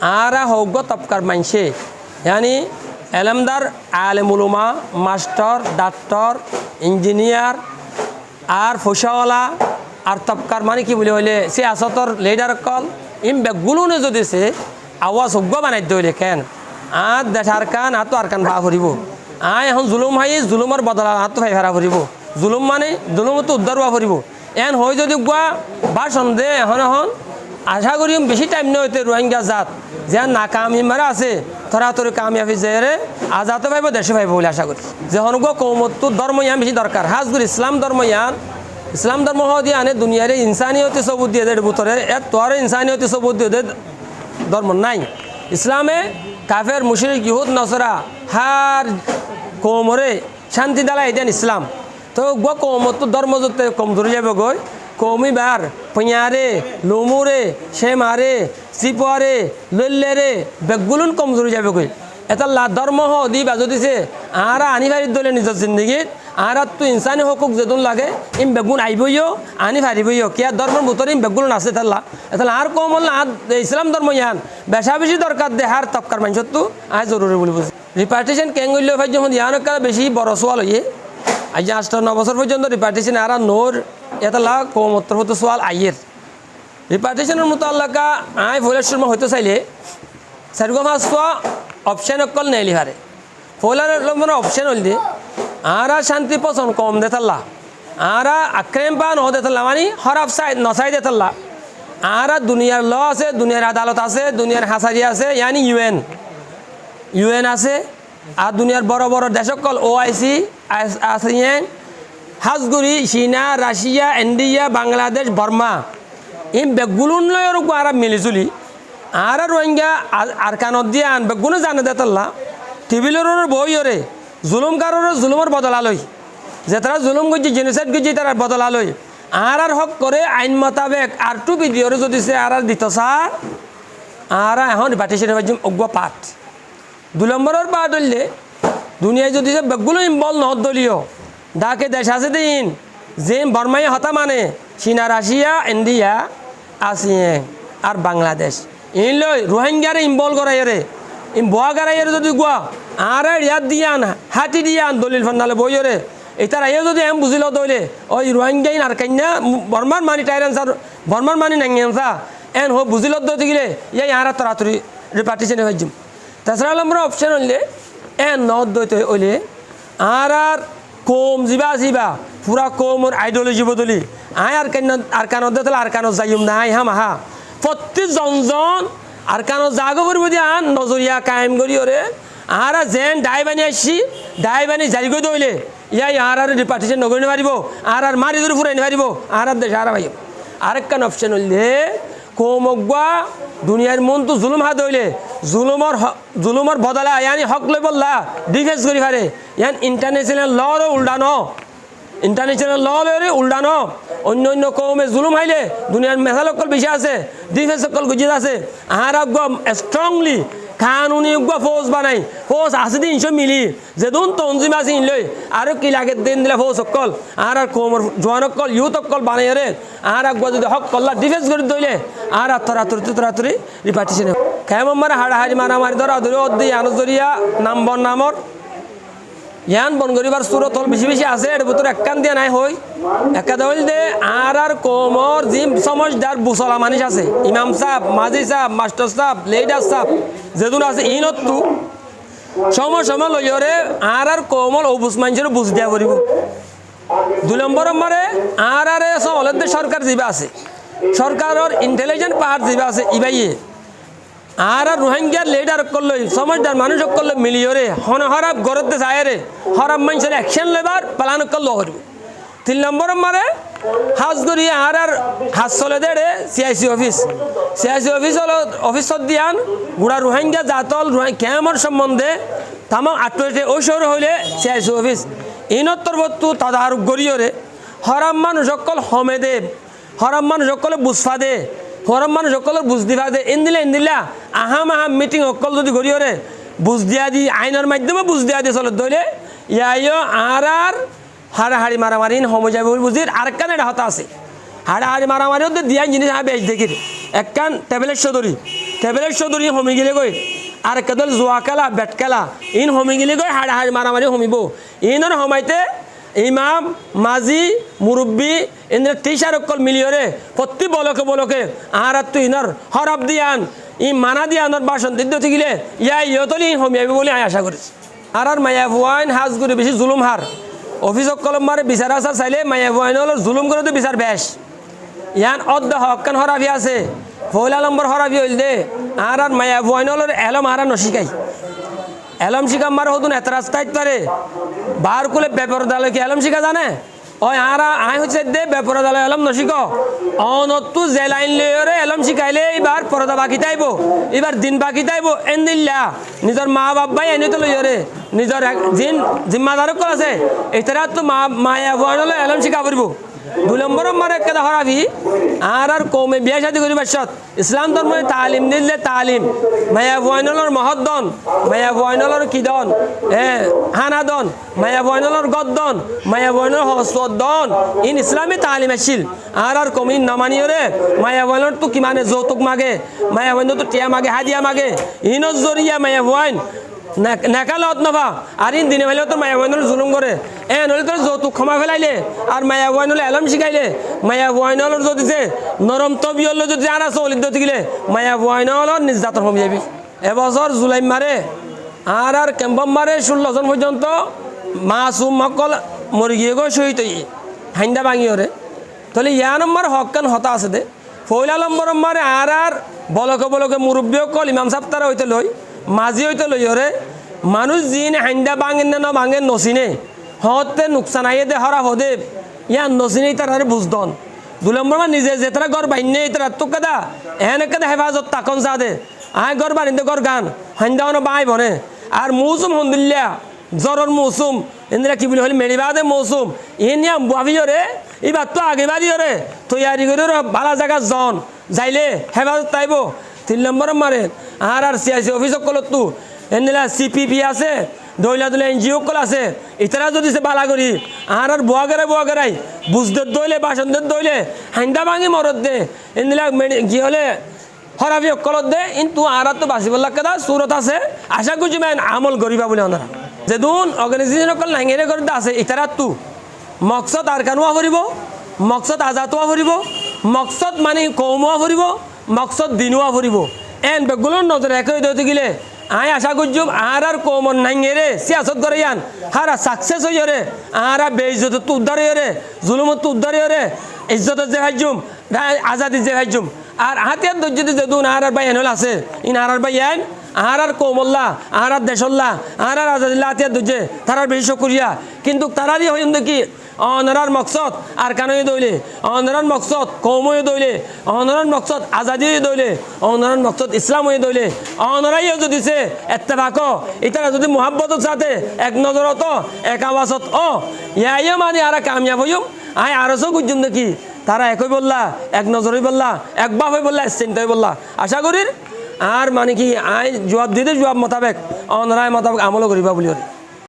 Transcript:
आरा होगो तबकर मानसे यानी एलमदार आलेमुलुमा मास्टर डॉक्टर इंजिनियर और फौसावाला और तबकर मानी कि बोले बोले से आसतर लीडर कल इन बेगुलो ने जो दिसे आवाज होगो बनाई दो लेकिन आज देशारकान आतो आरकान भावरिबो आय हम जुलुम है जुलुमर बदला आतो भाई भरा भरिबो जुलुम माने जुलुम तो उद्धार भरिबो एन हो যদি গুয়া ভাষণ দে হন হন আশা করি বেশি টাইম নয় হইতে রোহিঙ্গা জাত যে নাকামি মারা আছে থরাতরে কামিয়াবি জেরে আজাতে পাইব দেশে পাইব বলে আশা করি যে হন গো কৌমত ধর্ম ইয়ান বেশি দরকার হাজগুর ইসলাম ধর্ম দিয়ে আনে দুনিয়ার ইনসানিয়তে সবুত দিয়ে দেয় ভিতরে এর তোর ইনসানিয়তে সবুত দিয়ে দেয় ধর্ম নাই ইসলামে কাফের মুশরিক ইহুদ নসরা হার কৌমরে শান্তি দালা এদেন ইসলাম তো গো কৌমত ধর্ম যতে কমজোরি যাবে গই কৌমি বার পইয়ারে লুমুরে শেমারে সিপরে লল্লেরে বেগুলুন কমজোরি যাবে গই এটা ধর্ম হ দিবা যদিছে আরা আনি ফারি দলে নিজের জিন্দগিত আর তো ইনসানি হকুক যেদুন লাগে ইম বেগুন আইবইও আনি ফারিবইও কিয়া ধর্মের ভিতরে ইম বেগুন আছে তাল্লা এটা আর কম হল না ইসলাম ধর্ম ইয়ান বেশা বেশি দরকার দে হার তবকার মানুষের তো আয় জরুরি বলি বুঝি রিপার্টিশন কেঙ্গুল্য ভাই যখন ইয়ান বেশি বড় সোয়াল হইয়ে আজ 8-9 বছর পর্যন্ত রিপার্টিশন আর নোর এটা কৌমত্তর হতো সোয়াল আইয়ের রিপার্টিশনের মোতাল্লাকা আয় ফলের সময় হইতে চাইলে সেরকম হাসা অপশন অকল নেইলি হারে ফলার মানে অপশন হল দিয়ে आरा शांति पसंद कम देतल्ला आरा अक्रेम पा न देतल्ला मानी हराफ साइड नसाई देतल्ला आरा दुनियार ल আছে दुनियार আদালত আছে दुनियार হাসারি আছে यानी यूएन আছে আর দুনিয়ার বড় বড় দেশকল ওআইসি আসিয়ান হাজগুরি চীনা রাশিয়া ইন্ডিয়া বাংলাদেশ বর্মা ইম বেগুলুন লয়র আরা মিলিজুলি আরা রোহিঙ্গা আরকানত দিয়ান বেগুনো জানে দেতল্লা টিভিলর বইরে জুলুমকারর জুলুমের বদলা লই যে তারা জুলুম করছে জেনোসাইড করছে তারা বদলা লই আর হক করে আইন মোতাবেক আর টু ভিডিওরে যদি সে আর দিত স্যার আর এখন রিপার্টিশনের মাধ্যমে অজ্ঞ পাঠ 2 নম্বরের পাঠ হইলে দুনিয়ায় যদি সে বেগুলো ইম্বল নহ দলীয় ডাকে দেশ আছে দিন যে বর্মাই হতা মানে চীনা রাশিয়া ইন্ডিয়া আসিয়ান আর বাংলাদেশ এই লই রোহিঙ্গারে ইম্বল করাইরে বোয়া গারাইয়ের যদি গুয়া আর ইয়াদ দিয়ান হাতি দিয়ান দলিল ফান্ডালে বইরে এটার আইও যদি এম বুঝিল দইলে ওই রোহিঙ্গাইন আর কান্না বর্মার মানি টাইরান স্যার বর্মার মানি নাঙ্গেনসা এন হো বুঝিল দইতে গেলে ইয়াই আর তাড়াতাড়ি রিপার্টিশনে হয়ে যাম তাছাড়া আমরা অপশন হইলে এন নদ দইতে হইলে আর কম জিবা পুরা কমর আইডিওলজি বদলি আয় আর কানত দিতে আর কানত যাইম না আই হাম হা প্রত্যেক জন আর কেন জাগো করবো দিয়ান নজরিয়া কায়েম করি ওরে আর যেন ডাইবানি আসছি ডাইবানি জারি করে দইলে ইয়াই আর রিপার্টিশন নগরী পারিব আর মারি ধরে ফুরাই পারিব আর দেশ আর ভাই আরেকখান অপশন হইলে কৌমগুয়া দুনিয়ার মন তো জুলুম হাত হইলে জুলুমর বদলা ইয়ানি হক লই বললা ডিফেন্স করি পারে ইয়ান ইন্টারন্যাশনাল লরও উল্টানো ইন্টারন্যাশনাল ল লরে উল্টানো অন্য কৌমে জুলুম হাইলে দুনিয়ার মেসালকল বেশি আছে ডিফেন্স সকল গুজিত আছে আর স্ট্রংলি কানুনি ফৌজ বানাই ফৌজ আছে দিন মিলি যেদুন তঞ্জিম আছে ইনলই আর কি লাগে দিন দিলে ফৌজ সকল আর কৌমর জোয়ানকল ইউথ সকল বানাই রে আর যদি হক কল্লা ডিফেন্স করে দইলে আর তরাতরি রিপার্টিশন কেমন মারা হাড়াহাড়ি মারামারি ধরা ধরে অদ্দি আনজরিয়া নামর ইয়ান বনগরিবার সুরত হল বেশি আছে এর ভিতরে একখান দিয়ে নাই হই একা দল দে আর কোমর জিম সমজদার বুসলা মানিস আছে ইমাম সাহেব মাজি সাহেব মাস্টার সাহেব লিডার সাহেব যেদুন আছে ইনতু সময় লইরে আর কোমল অবুস মানুষের বুঝ দিয়া করিব 2 নম্বর নম্বরে আর সহলের সরকার যাবা আছে সরকারের ইন্টেলিজেন্ট পাহাড় যাবা আছে ইবাইয়ে আর রোহিঙ্গার লিডার করলে সমজদার মানুষ করলে মিলিয়রে হরাব গরতে যায় রে হরাব মানুষের অ্যাকশন লেবার পালান করল করবে 3 নম্বর মারে হাজগরি আর হাজ চলে দেড়ে সিআইসি অফিস হলো অফিসত দিয়ান গুড়া রোহিঙ্গা জাতল কেমন সম্বন্ধে তামাম আটটে ঐশ্বর হইলে সিআইসি অফিস ইনত্তর বস্তু তদারক গড়িয়রে হরাম মানুষ সকল হমেদে হরাম মানুষ সকলে বুঝফা দে হরাম মানুষ সকলের বুঝ দিবা দে ইন্দিলা আহাম মিটিং সকল যদি গড়িয়রে বুঝ দিয়া দি আইনের মাধ্যমে বুঝ দিয়া দিয়ে চলে দইলে ইয়াইও আর হাড়াহাড়ি মারামারি সময় যাবে বুঝির আরেকখান এটা হতা আছে হাড়াহাড়ি মারামারি দিয়া জিনিস বেশ দেখি একখান টেবলেট সদরি টেবলেট চৌধুরী হমি গেলে গৈ আর কেদল জোয়া খেলা বেট খেলা ইন হমি গেলে গৈ হাড় হাড় মারামারি হমিব ইনর হমাইতে ইমাম মাজি মুরব্বী ইন্দ্র টিচার অকল মিলিয়রে প্রতি বলকে আর তো ইনর হরব দিয়ান ই মানা দিয়ানোর বাসন দিতে থাকিলে ইয়া ইয়তলি হমিয়াবি বলে আমি আশা করেছি আর মায়া ভুয়াইন হাজ করে বেশি জুলুম হার অফিস অকলম মারে বিচার আসার চাইলে মায়া ভুয়াইন হল জুলুম করে তো বিচার বেশ ইয়ান অদ্দ হকান হরাফি আছে ফৌলা নম্বর হরাফি হইল দে আর মায়া ভুয়াইন হল এলম আর নশিকাই এলম শিকাম মারে হতুন এত রাস্তায় পারে বার কুলে বেপরদালয় কি এলম শিকা জানে ওই আর আই হচ্ছে দে বেপরদালয় এলম নশিক অনত্তু যে লাইন লইরে এলম শিকাইলে এবার পরদা বাকি তাইব এবার দিন বাকি তাইব এন্দিল্লা নিজের মা বাবাই এনে তো লইরে নিজের জিন জিম্মাদারক আছে এটারা তো মায়া ভুয়াইন এলম শিকা পড়ব 2 নম্বর মারে কেদা হরাফি আর কৌমে বিয়া শাদি করি বাসত ইসলাম ধর্মে তালিম দিলে তালিম মায়া ভুয়াইনলর মহদ্দন মায়া ভুয়াইনলর কিদন হানাদন মায়া ভুয়াইনলর গদ্দন মায়া ভুয়াইনলর হস্তদন ইন ইসলামী তালিম আসিল আর কমিন নমানিয়রে মায়া ভুয়াইনলর তো কিমানে যৌতুক মাগে মায়া ভুয়াইনল তো টিয়া মাগে হাদিয়া মাগে ইনর জরিয়া মায়া ভুয়াইন নেকালত নভা আর ইন দিনে ভাইলেও তোর মায়া ভুয়াইনল জুলুম করে নইলে তোর যৌতুক ক্ষমা ফেলাইলে আর মায়া ভুয়াইনল এলম শিখাইলে মায়া ভুয়াইনলর যদি যে নরম তবিয়ল যদি আর আছে অলিদ্য থাকিলে মায়া ভুয়াইনলর নির্যাতন হয়ে যাবি এবছর জুলাই মারে আর কেম্পম মারে 16 জন পর্যন্ত মাসুম মকল মরি গিয়ে গো শহীদ হাইন্দা ভাঙি ওরে তাহলে ইয়া নম্বর হকান হতা আছে দে ফয়লা নম্বর মারে আর বলকে মুরব্বী কল ইমাম সাহেব তারা হইতে লই মাঝি হইতে লই ওরে মানুষ জিন হাইন্দা ভাঙেন না ভাঙেন নচিনে হতে নুকসান আইয়ে দে হরা হদে ইয়া নচিনে তার বুঝদন 2 নম্বর মা নিজে যে তারা গড় বাইনে তারা তো কাদা কাদা হেফাজত তাকন যা দে আয় গড় বানিন্দে গড় গান হাইন্দা হন বাই বনে আর মৌসুম হন্দিল্লা জ্বরের মৌসুম ইন্দিরা কি বলি হলে মেরিবাদে মৌসুম ইনিয়া বাবিওরে এবার তো আগে বাড়িওরে তৈয়ারি করে ভালো জায়গা জন যাইলে হেফাজত তাইব 3 নম্বর মারে আর সিআইসি অফিস কলত তো এনিলা সিপিপি আছে দইলা এনজিও কল আছে ইতারা যদি সে বালা করি আর বুয়াগেরাই বুঝতে দইলে বাসন দইলে হাইন্দা ভাঙি মরদ দে এনিলা কি হলে হরাবি কলত দে কিন্তু আর তো বাঁচিবলা কেদা সুরত আছে আশা করছি মেন আমল করিবা বলে ওনারা যেদিন অর্গানাইজেশন কল নাঙ্গেরে করে আছে ইতারা তো মকসদ আর কানুয়া ফুরিব মকসদ আজাতুয়া ফুরিব মকসদ মানে কৌমুয়া ফুরিব মকসদ দিনুয়া ফুরিব এন বেগুলোর নজরে একই দইতে গেলে আয় আশা করছুম আর কৌমন নাঙ্গেরে সিয়াসত করে ইয়ান হারা সাকসেস হয়ে রে আর বেইজত তো উদ্ধার হয়ে রে জুলুমত তো উদ্ধার হয়ে রে ইজ্জতের যে হাইজুম আজাদির যে হাইজুম আর হাতিয়ার দর্জিতে যেদুন আর ভাই এনল আছে ইন আর ভাই আইন আর কৌমল্লা আর দেশল্লা আর আজাদিল্লা হাতিয়ার দর্জে তারার বেশি করিয়া কিন্তু তারারই হইন দেখি অনরার মকসদ আর কানই দইলে অনরার মকসদ কৌমই দইলে অনরার মকসদ আজাদি দইলে অনরার মকসদ ইসলাম হয়ে দইলে অনরাইও যদি সে এত্তেফাক ইতারা যদি মোহাব্বতর সাথে এক নজরত এক আওয়াজত ইয়াইও মানে আর কামিয়াব হইম আয় আরসও গুজুম দেখি তারা একই বললা এক নজরই বললা এক বাপ হয়ে বললা চিন্তাই বললা আশা করির আর মানে কি আয় জবাব দিতে জবাব মোতাবেক অনরায় মোতাবেক আমলও করিবা বলি